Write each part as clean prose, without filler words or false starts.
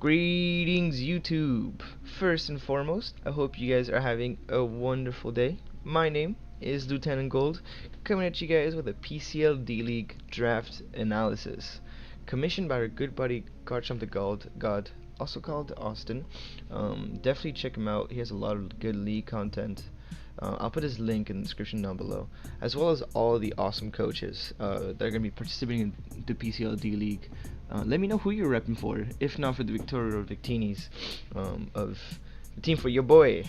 Greetings, YouTube! First and foremost, I hope you guys are having a wonderful day. My name is Lieutenant Gold, coming at you guys with a PCL D-League draft analysis, commissioned by our good buddy God, also called Austin. Definitely check him out. He has a lot of good league content. I'll put his link in the description down below, as well as all the awesome coaches that are going to be participating in the PCL D-League. Let me know who you're repping for, if not for the Victoria or Victinis of the team for your boy.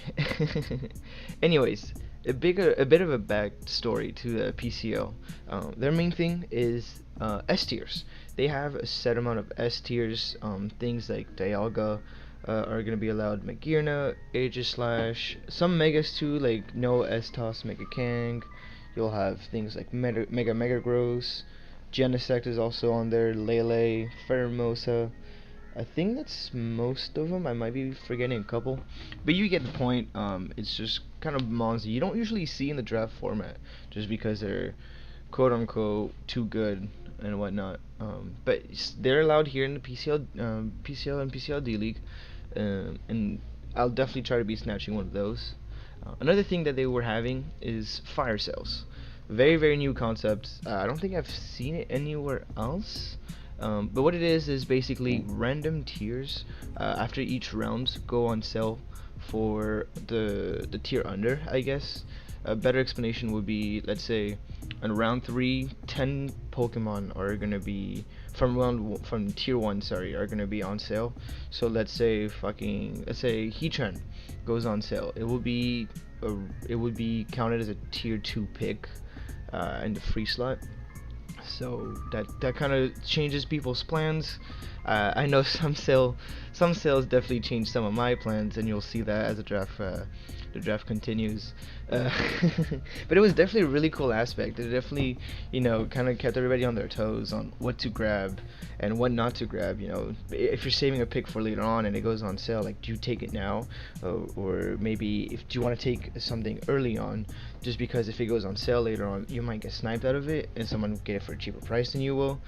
Anyways, a bit of a backstory to the PCL. Their main thing is S tiers. They have a set amount of S tiers. Things like Dialga are going to be allowed, Magearna, Aegislash, some Megas too, like No S-Toss, Mega Kang. You'll have things like Mega Gross. Genesect is also on there, Lele, Pheromosa. I think that's most of them. I might be forgetting a couple, but you get the point. It's just kind of mons you don't usually see in the draft format, just because they're quote unquote too good and whatnot. But they're allowed here in the PCL and PCL D-League, and I'll definitely try to be snatching one of those. Another thing that they were having is fire sales. Very new concept. I don't think I've seen it anywhere else. But what it is basically random tiers after each round go on sale for the tier under, I guess. A better explanation would be, let's say, in round 3, 10 Pokemon are gonna be from tier 1, sorry, are gonna be on sale. So let's say Heatran goes on sale. It would be counted as a tier 2 pick in the free slot. So that kind of changes people's plans. I know some sales definitely change some of my plans, and you'll see that as the draft continues. But it was definitely a really cool aspect. It definitely, kind of kept everybody on their toes on what to grab and what not to grab. If you're saving a pick for later on and it goes on sale, like, do you take it now, or maybe do you want to take something early on, just because if it goes on sale later on, you might get sniped out of it, and someone will get it for a cheaper price than you will.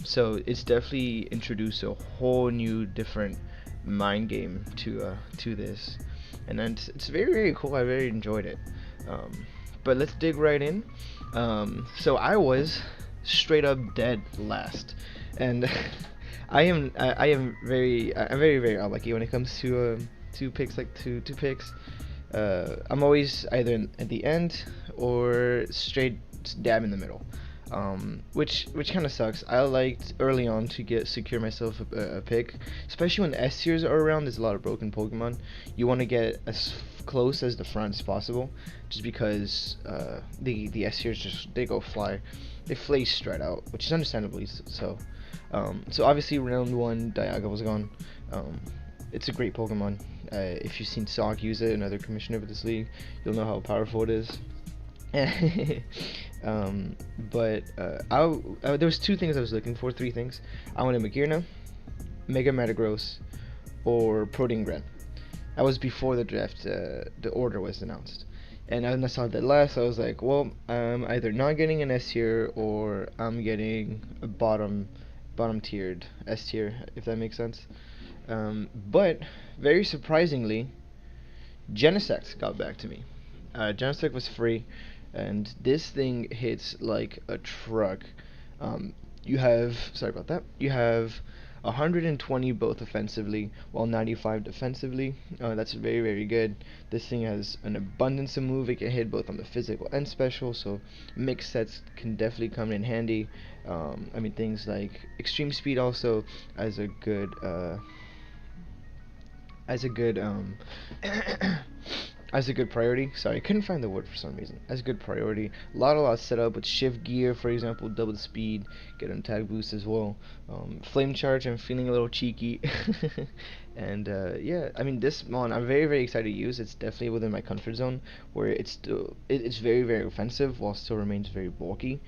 So it's definitely introduced a whole new different mind game to this, and then it's very cool. I very enjoyed it. But let's dig right in. So I was straight up dead last, and I'm very unlucky when it comes to picks, like two picks. I'm always either at the end or straight dab in the middle. Which kind of sucks. I liked early on to secure myself a pick, especially when S tiers are around. There's a lot of broken Pokemon. You want to get as close as the front as possible, just because the S tiers they flay straight out, which is understandably so. So obviously round 1, Dialga was gone. It's a great Pokemon. If you've seen Sock use it, another commissioner of this league, you'll know how powerful it is. But there was 2 things I was looking for, 3 things. I wanted Magearna, Mega Metagross, or Protein. That was before the draft, the order was announced. And when I saw that last, I was like, well, I'm either not getting an S tier, or I'm getting a bottom tiered S tier, if that makes sense. But very surprisingly, Genesect got back to me. Genesect was free, and this thing hits like a truck. You have 120 both offensively, while 95 defensively. That's very good. This thing has an abundance of move. It can hit both on the physical and special, so mixed sets can definitely come in handy. Things like extreme speed also as a good as a good priority. Sorry, I couldn't find the word for some reason. As a good priority. A lot set up with shift gear, for example, double the speed, get an attack boost as well. Flame charge, I'm feeling a little cheeky. And yeah, this mon I'm very excited to use. It's definitely within my comfort zone, where it's very offensive while still remains very bulky.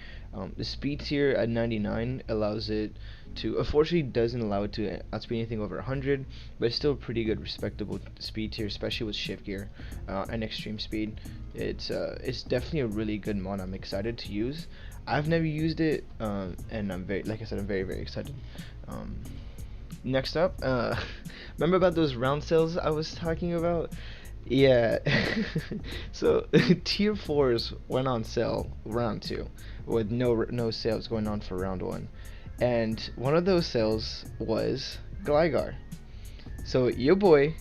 The speed tier at 99 allows it to, unfortunately doesn't allow it to outspeed anything over 100, but it's still a pretty good respectable speed tier, especially with shift gear and extreme speed. It's definitely a really good mon. I'm excited to use. I've never used it, and I'm very excited. next up, remember about those round sales I was talking about? Yeah. So tier 4s went on sale round 2 with no sales going on for round 1. And one of those sales was Gligar. So your boy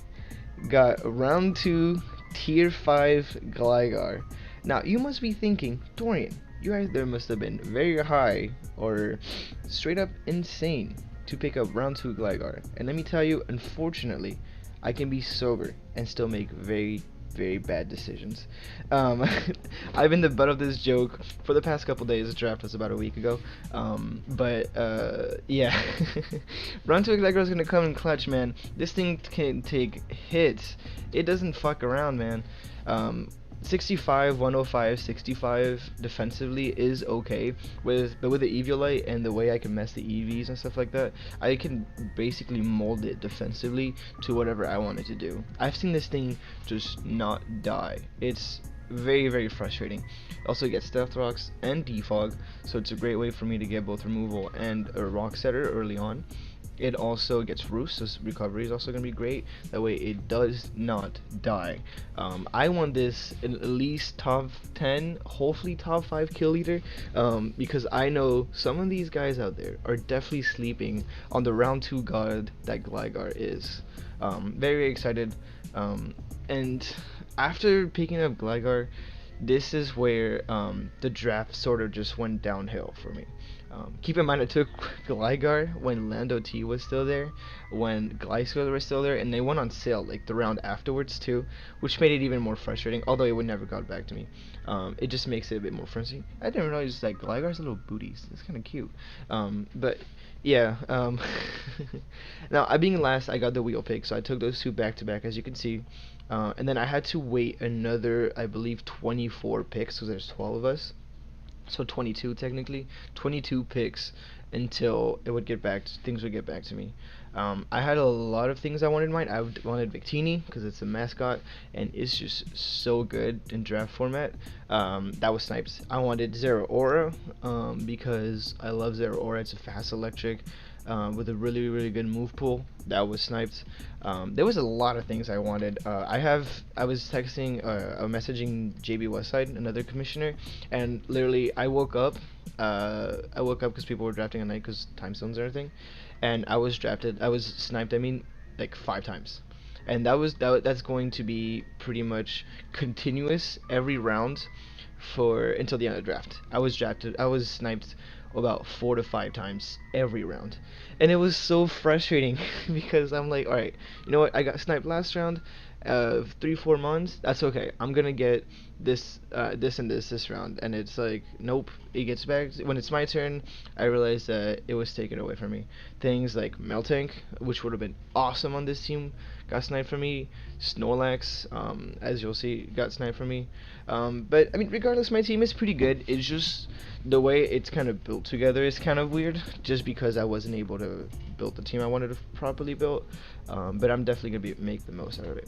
got round 2 tier 5 Gligar. Now you must be thinking, Dorian, you either must have been very high or straight up insane to pick up round 2 Gligar. And let me tell you, unfortunately, I can be sober and still make very bad decisions. I've been the butt of this joke for the past couple days. The draft was about a week ago. Yeah. Round 2 Gligar is gonna come in clutch, man. This thing can take hits. It doesn't fuck around, man. 65, 105, 65 defensively is okay, but with the Eviolite and the way I can mess the EVs and stuff like that, I can basically mold it defensively to whatever I want it to do. I've seen this thing just not die. It's very frustrating. Also gets Stealth Rocks and Defog, so it's a great way for me to get both removal and a Rock Setter early on. It also gets Roost, so recovery is also going to be great. That way it does not die. I want this in at least top 10, hopefully top 5 kill leader, because I know some of these guys out there are definitely sleeping on the round 2 god that Gligar is. Very excited. And after picking up Gligar, this is where the draft sort of just went downhill for me. Keep in mind, I took Gligar when Lando T was still there, when Gliscor was still there, and they went on sale like the round afterwards too, which made it even more frustrating, although it would never got back to me. It just makes it a bit more frustrating. I didn't realize like Gligar's little booties. It's kind of cute. But yeah, now I being last, I got the wheel pick, so I took those two back to back, as you can see. And then I had to wait another, I believe, 24 picks, because there's 12 of us. So 22 technically, 22 picks until it would get back things would get back to me. I had a lot of things I wanted in mind. I wanted Victini because it's a mascot and it's just so good in draft format. That was sniped. I wanted Zero Aura because I love Zero Aura. It's a fast electric with a really good move pool. That was sniped. There was a lot of things I wanted. I was messaging JB Westside, another commissioner, and literally I woke up because people were drafting at night because time zones and everything, and I was sniped, I mean, like 5 times. And that's going to be pretty much continuous every round for until the end of the draft. I was sniped about 4 to 5 times every round, and it was so frustrating because I'm like, all right, you know what, I got sniped last round, 3-4 months, that's okay, I'm gonna get this this round, and it's like, nope, it gets back when it's my turn. I realized that it was taken away from me. Things like Meltank, which would have been awesome on this team, got sniped from me. Snorlax, as you'll see, got sniped from me. But I mean, regardless, my team is pretty good. It's just the way it's kind of built together is kind of weird, just because I wasn't able to build the team I wanted to properly build. But I'm definitely gonna make the most out of it.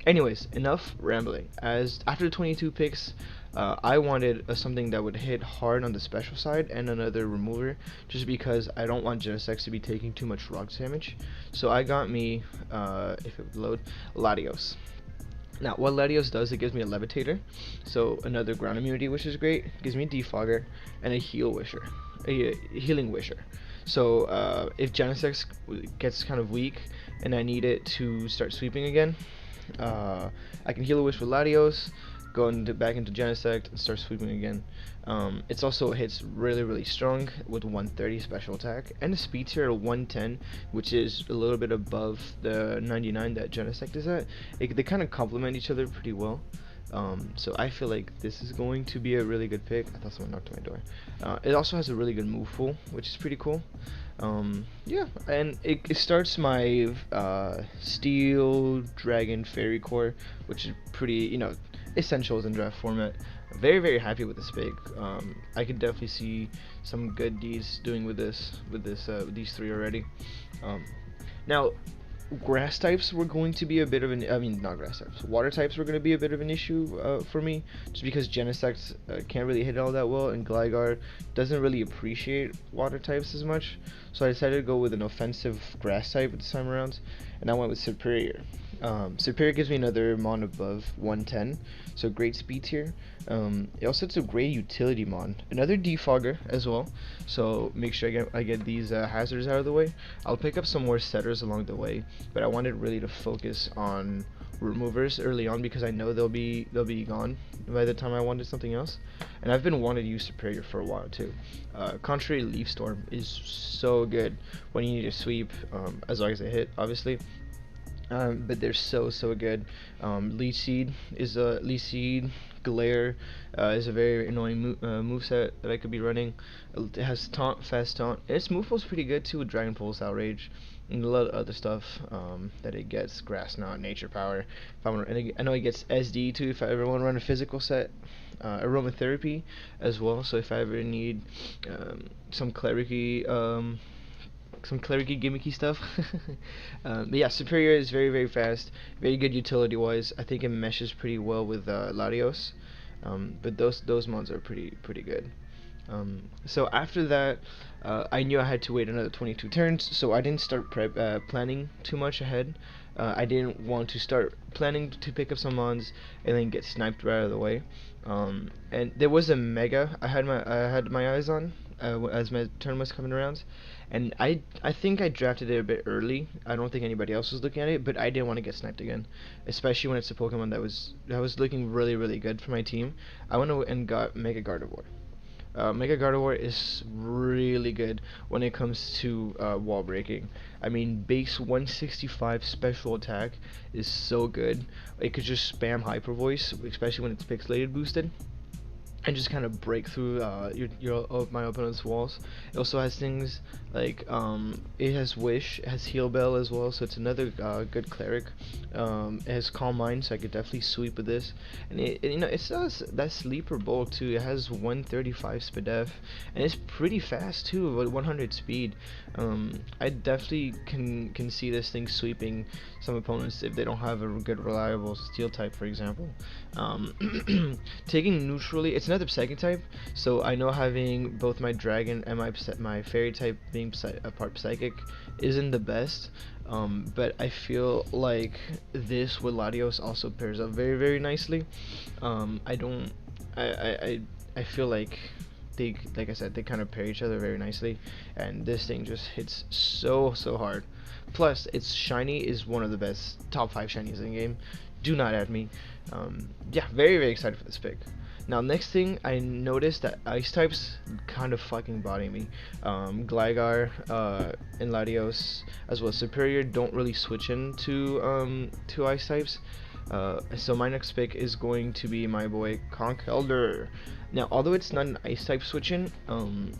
Anyways, enough rambling. As after 22 picks, I wanted something that would hit hard on the special side and another remover, just because I don't want Genesect to be taking too much rock damage. So I got me, if it would load, Latios. Now, what Latios does, it gives me a Levitator, so another ground immunity, which is great. It gives me a Defogger and a Healing Wisher. So if Genesect gets kind of weak and I need it to start sweeping again, I can Heal a Wish with Latios, go back into Genesect and start sweeping again. It also hits really strong with 130 special attack and a speed tier at 110, which is a little bit above the 99 that Genesect is at. They kind of complement each other pretty well. So I feel like this is going to be a really good pick. I thought someone knocked on my door. It also has a really good move pool, which is pretty cool. Yeah, and it starts my Steel Dragon Fairy Core, which is pretty, essentials in draft format. Very happy with this pick. I could definitely see some good deeds doing with these 3 already. Now, grass types were going to be a bit of an, I mean, not grass types, water types were going to be a bit of an issue for me, just because Genesect can't really hit it all that well, and Gligar doesn't really appreciate water types as much. So I decided to go with an offensive grass type this time around, and I went with Superior. Superior gives me another mon above 110, so great speed tier. It also has a great utility mon, another defogger as well. So make sure I get these hazards out of the way. I'll pick up some more setters along the way, but I wanted really to focus on removers early on because I know they'll be gone by the time I wanted something else. And I've been wanting to use Superior for a while too. Contrary Leaf Storm is so good when you need to sweep, as long as they hit, obviously. But they're so good. Leech Seed, Glare is a very annoying moveset that I could be running. It has taunt, fast taunt. Its move pool's pretty good too with Dragon Pulse, Outrage, and a lot of other stuff that it gets. Grass Knot, Nature Power. If I want, and I know it gets SD too. If I ever want to run a physical set, Aromatherapy as well. So if I ever need some clericy gimmicky stuff. But yeah, Superior is very fast, very good utility wise. I think it meshes pretty well with Latios, but those mons are pretty good. So after that, I knew I had to wait another 22 turns, so I didn't start planning too much ahead. I didn't want to start planning to pick up some mons and then get sniped right out of the way. And there was a Mega I had my eyes on as my turn was coming around, and I think I drafted it a bit early. I don't think anybody else was looking at it, but I didn't want to get sniped again, especially when it's a Pokemon that was looking really good for my team. I went and got Mega Gardevoir. Mega Gardevoir is really good when it comes to wall breaking. I mean, base 165 special attack is so good. It could just spam Hyper Voice, especially when it's pixelated boosted, and just kind of break through my opponent's walls. It also has things like it has Wish, it has Heal Bell as well, so it's another good cleric. It has Calm Mind, so I could definitely sweep with this. And it does that sleeper bulk too. It has 135 SPDF, and it's pretty fast too, with 100 speed. I definitely can see this thing sweeping some opponents if they don't have a good reliable steel type, for example. Taking neutrally, it's another psychic type, so I know having both my dragon and my fairy type being a part psychic isn't the best, but I feel like this with Latios also pairs up very nicely. I feel like like I said, they kind of pair each other very nicely, and this thing just hits so hard. Plus, its shiny is one of the best top 5 shinies in the game. Do not add me. Yeah, very excited for this pick. Now, next thing, I noticed that ice types kind of fucking body me. Gligar and Latios, as well as Superior, don't really switch into to ice types. So my next pick is going to be my boy Conk Elder. Now, although it's not an ice type switch-in,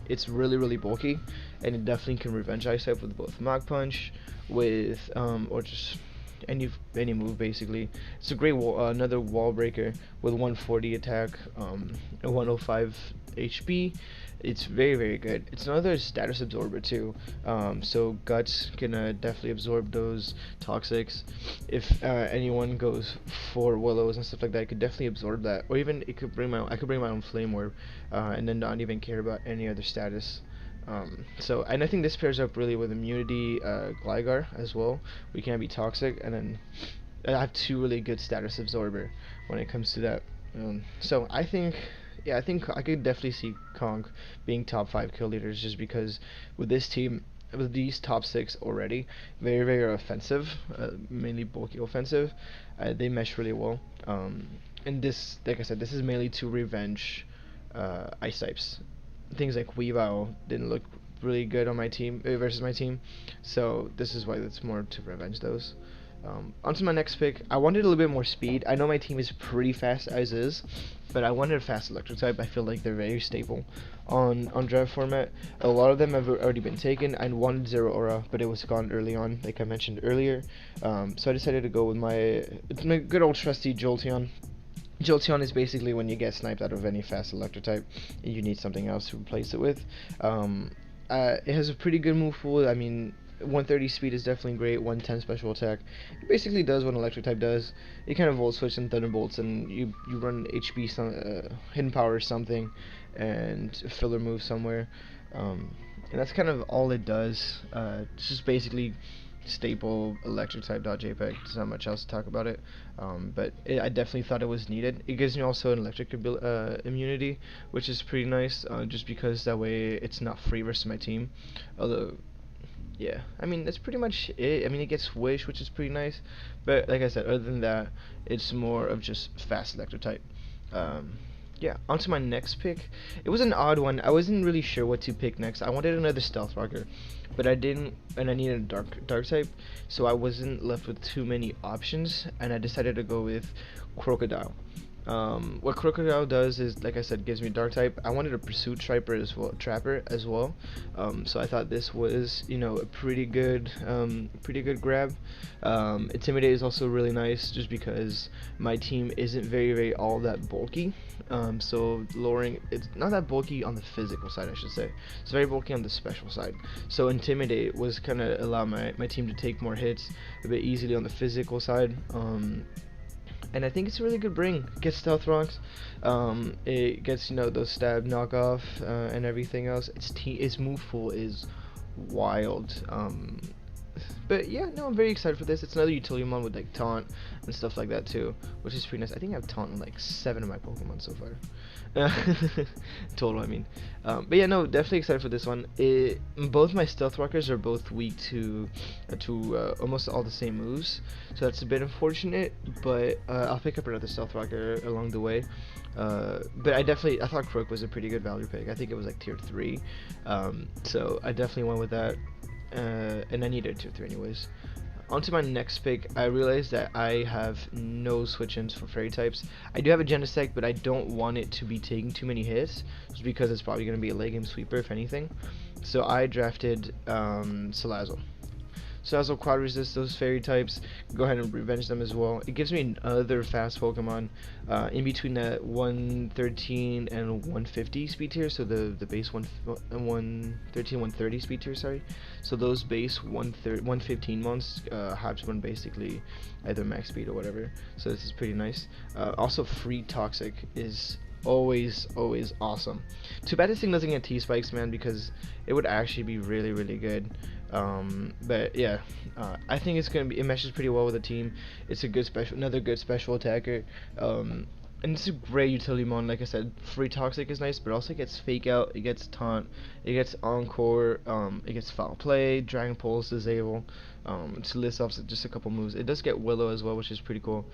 it's really bulky, and it definitely can revenge ice type with both Mach Punch, with or just any move basically. It's a great another wall breaker with 140 attack, 105 HP. It's very good. It's another status absorber too, so Guts can definitely absorb those toxics. If anyone goes for Willows and stuff like that, it could definitely absorb that, or even I could bring my own Flame Orb, and then not even care about any other status. And I think this pairs up really with Immunity Gligar as well. We can't be toxic, and then I have 2 really good status absorber when it comes to that. So I think I could definitely see Conk being top 5 kill leaders, just because with this team, with these top 6 already, very offensive, mainly bulky offensive, they mesh really well. And this, like I said, this is mainly to revenge ice types. Things like Weavile didn't look really good on my team versus my team, so this is why it's more to revenge those. Onto my next pick. I wanted a little bit more speed. I know my team is pretty fast as is, but I wanted a fast electric type. I feel like they're very stable on draft format. A lot of them have already been taken. I wanted Zero Aura, but it was gone early on, like I mentioned earlier. So I decided to go with my good old trusty Jolteon. Jolteon is basically when you get sniped out of any fast electric type, you need something else to replace it with. It has a pretty good move pool. I mean, 130 speed is definitely great. 110 special attack. It basically does what an electric type does. You kind of volt switch and thunderbolts, and you run HP, hidden power or something, and a filler move somewhere. And that's kind of all it does. It's just basically staple electric type dodge JPEG. There's not much else to talk about it, but I definitely thought it was needed. It gives me also an electric immunity, which is pretty nice, just because that way it's not free versus my team. Although, yeah, I mean, that's pretty much it. I mean, it gets Wish, which is pretty nice, but like I said, other than that, it's more of just fast electric type. Yeah, on to my next pick. It was an odd one. I wasn't really sure what to pick next. I wanted another stealth rocker, but I didn't, and I needed a dark type, so I wasn't left with too many options, and I decided to go with Crocodile. What Crocodile does is, like I said, gives me dark type. I wanted a pursuit trapper as well. So I thought this was, you know, a pretty good grab. Intimidate is also really nice, just because my team isn't very all that bulky. So lowering, it's not that bulky on the physical side, I should say. It's very bulky on the special side. So Intimidate was kind of allow my team to take more hits a bit easily on the physical side. And I think it's a really good bring. It gets stealth rocks, it gets, you know, those stab knockoff, and everything else. Its move pool is wild. But yeah, no, I'm very excited for this. It's another utility mon with like taunt and stuff like that too, which is pretty nice. I think I have taunt in like 7 of my Pokemon so far. Total, I mean. But yeah, no, definitely excited for this one. Both my stealth rockers are both weak to almost all the same moves, so that's a bit unfortunate. But I'll pick up another stealth rocker along the way. But I thought Croak was a pretty good value pick. I think it was like tier 3, so I definitely went with that. And I needed tier 3 anyways. On to my next pick. I realized that I have no switch-ins for fairy types. I do have a Genesect, but I don't want it to be taking too many hits, just because it's probably going to be a late game sweeper if anything. So I drafted Salazzle. Salazzle quad resist those fairy types. Go ahead and revenge them as well. It gives me another fast Pokemon in between that 113 and 150 speed tier. So the base 113, 130 speed tier, sorry. So those base 115 mons have one basically either max speed or whatever. So this is pretty nice. Also, free Toxic is always awesome. Too bad this thing doesn't get T-spikes, man, because it would actually be really good. But yeah, I think it meshes pretty well with the team. It's a good another good special attacker, and it's a great utility mon. Like I said, free Toxic is nice, but also it gets Fake Out, it gets Taunt, it gets Encore, it gets Foul Play, Dragon Pulse, Disable, to list off just a couple moves. It does get Willow as well, which is pretty cool.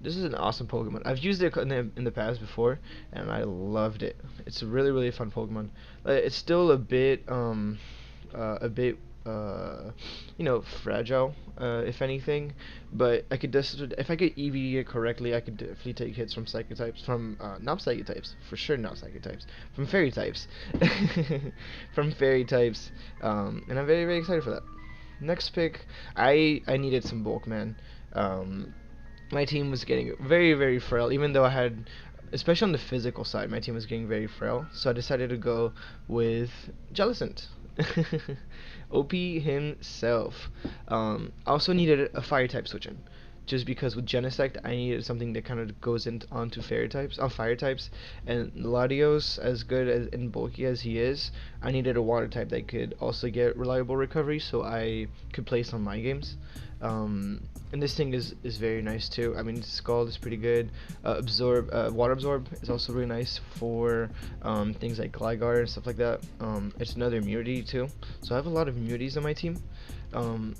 This is an awesome Pokemon. I've used it in the past before, and I loved it. It's a really fun Pokemon. It's still a bit you know, fragile, if anything, but I could if I could EV it correctly, I could definitely take hits from Psychic types, from not Psychic types, for sure not Psychic types, from Fairy types, from Fairy types, and I'm very excited for that. Next pick, I needed some bulk, man. My team was getting very frail, even though I had, especially on the physical side, my team was getting very frail, so I decided to go with Jellicent. OP himself. I also needed a fire type switch in, just because with Genesect I needed something that kind of goes onto fire types, and Latios, as good as and bulky as he is, I needed a water type that could also get reliable recovery, so I could place on my games. And this thing is very nice too. I mean, Scald is pretty good. Water Absorb is also really nice for things like Gligar and stuff like that. It's another immunity too, so I have a lot of immunities on my team. And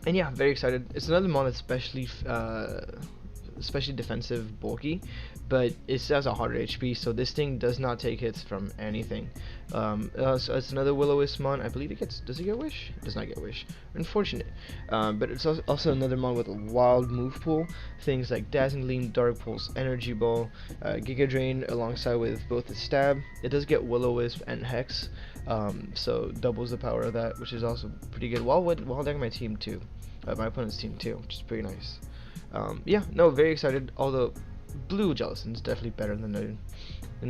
yeah, very excited. It's another mon that's especially defensive, bulky, but it has a harder HP, so this thing does not take hits from anything. So it's another Will-O-Wisp mon. I believe does it get Wish? It does not get Wish. Unfortunate. But it's also another mon with a wild move pool. Things like Dazzling Gleam, Dark Pulse, Energy Ball, Giga Drain alongside with both the Stab. It does get Will-O-Wisp and Hex, so doubles the power of that, which is also pretty good. While decking my team too, my opponent's team too, which is pretty nice. Yeah, no, very excited. Although blue Jellicent's definitely better than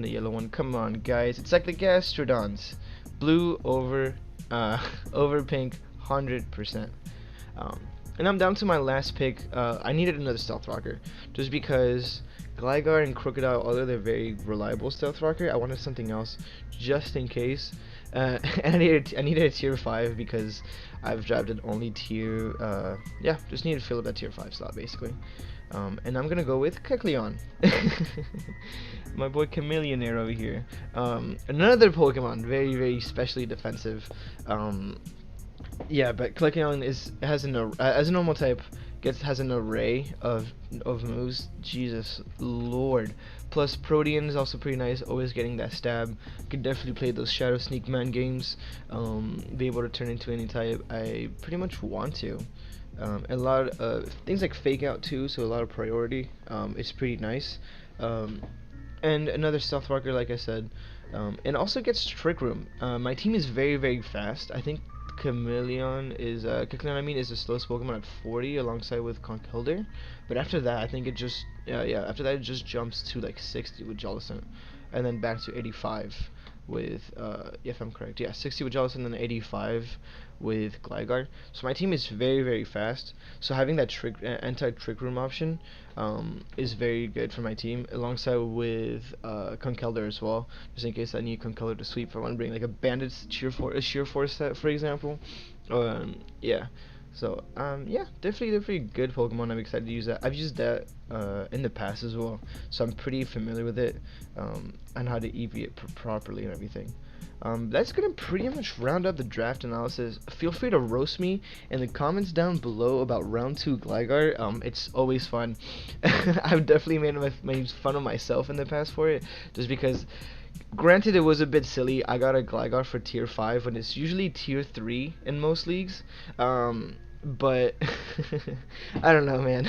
the yellow one. Come on, guys, it's like the Gastrodons. Blue over pink, 100%. And I'm down to my last pick. I needed another Stealth Rocker, just because Gligar and Crocodile, although they're very reliable Stealth Rocker, I wanted something else just in case. And I needed a tier 5 because I've drafted only tier, yeah, just needed to fill up that tier 5 slot basically. And I'm gonna go with Kecleon. My boy Chameleonaire over here. Another Pokemon, very, very specially defensive. Yeah, but Kecleon has as a normal type has an array of moves. Jesus Lord. Plus Protean is also pretty nice, always getting that stab. Could definitely play those Shadow Sneak Man games. Be able to turn into any type I pretty much want to. A lot of things like Fake Out too, so a lot of priority. It's pretty nice. And another Stealth Rocker, like I said. And also gets Trick Room. My team is very, very fast. I think Kecleon is the slowest Pokemon at 40 alongside with Conk Elder, but after that I think it just after that it just jumps to like 60 with Jolteon, and then back to 85 with if I'm correct, 60 with Jolteon and then 85 with Gligar. So my team is very, very fast, so having that anti-trick room option is very good for my team, alongside with Conk Elder as well, just in case I need Conk Elder to sweep. If I want to bring like a Bandit's Sheer Force set, for example. Yeah. So yeah, definitely good Pokemon. I'm excited to use that. I've used that in the past as well, so I'm pretty familiar with it, and how to EV it properly and everything. That's gonna pretty much round up the draft analysis. Feel free to roast me in the comments down below about round 2 Gligar. It's always fun. I've definitely made fun of myself in the past for it, just because, granted, it was a bit silly. I got a Gligar for tier 5 when it's usually tier 3 in most leagues. But I don't know, man.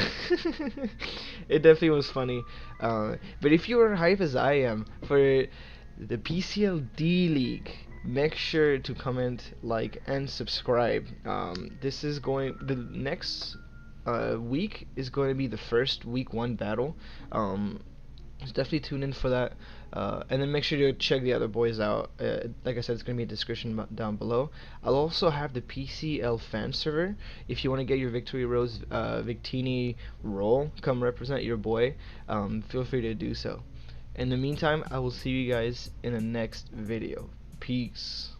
It definitely was funny. But if you are hype as I am for the PCL D-League, make sure to comment, like, and subscribe. The next week is going to be the first week 1 battle. So definitely tune in for that, and then make sure to check the other boys out. Like I said, it's going to be a description down below. I'll also have the PCL fan server. If you want to get your Victory Rose Victini roll, come represent your boy, feel free to do so. In the meantime, I will see you guys in the next video. Peace.